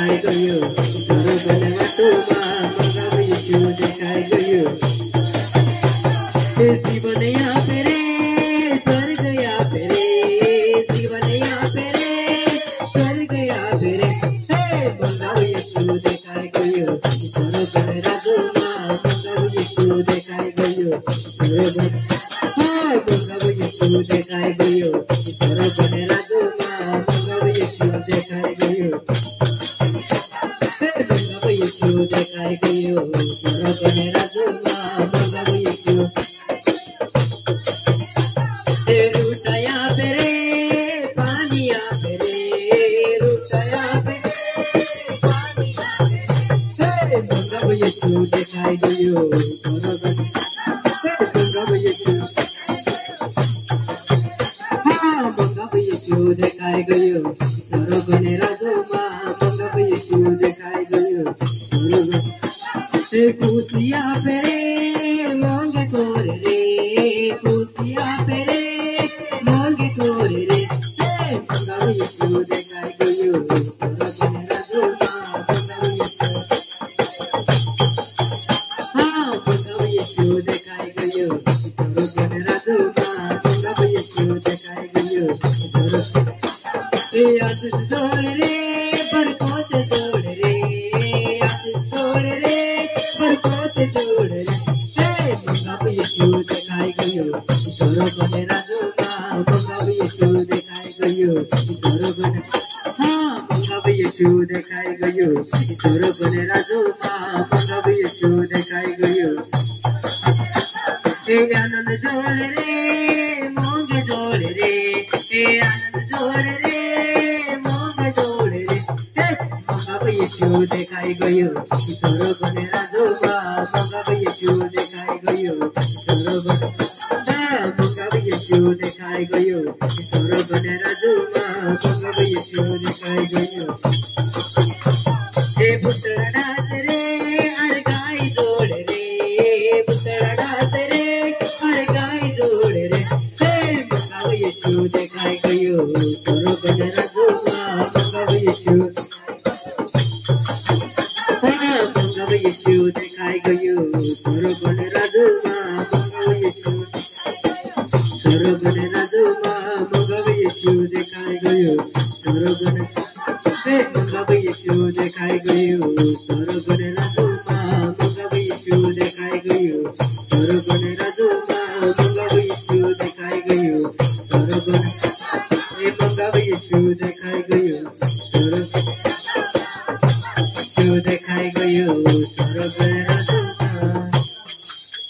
देखाइ गयो सरगने बाटोमा मगाब यीशु देखाइ गयो जीवन यहाँ फेरे स्वर्ग यहाँ फेरे जीवन यहाँ फेरे स्वर्ग यहाँ फेरे मगाब यीशु देखाइ गयो सरगने राजोमा मगाब यीशु देखाइ गयो मगाब यीशु देखाइ गयो सरगने राजोमा मगाब यीशु देखाइ गयो मगाब यीशु देखाइ गयो सरगने राजोमा मगाब यीशु रुटाया फेरे पानिया फेरे रुटाया फेरे मगाब यीशु देखाइ गयो मगाब यीशु मगाब यीशु देखाइ गयो सरगने राजोमा मगाब यीशु देखाइ गयो कुतिया फेरे मांगे तोरे रे कुतिया फेरे मांगे तोरे रे मगाब यीशु देखाइ गयो सरगने राजोमा मगाब यीशु मगाब यीशु देखाइ गयो सरगने राजोमा मगाब यीशु देखाइ गयो आशीष जोड़ रे बरकत जोड़ रे आशीष जोड़ रे बरकत जोड़ रे मगाब यीशु देखाइ गयो सरगने राजोमा मगाब यीशु देखाइ गयो सरगने मगाब यीशु देखाइ गयो सरगने राजोमा मगाब यीशु देखाइ गयो आनंद जोड़ रे मोंग जोड़ रे आनंद जोड़ रे मोंग जोड़ रे मगाब यीशु देखाइ गयो सरगने राजोमा मगाब यीशु देखाइ गयो मगाब यीशु देखाइ गयो सरगने राजोमा मगाब यीशु देखाइ गयो पुतला डांस रे अरे गाय जोड़ रे पुतला डांस रे अरे गाय जोड़ रे मगाब यीशु देखाइ गयो सरगने राजोमा मगाब यीशु मगाब यीशु देखाइ गयो सरगने राजोमा मगाब यीशु सरगने राजोमा मगाब यीशु देखाइ गयो सरगने मगाब यीशु देखाइ गयो सरगने राजोमा मगाब यीशु देखाइ गयो सरगने राजोमा मगाब यीशु देखाइ गयो सरगने मगाब यीशु देखाइ गयो सरगने देखाइ गयो सरगने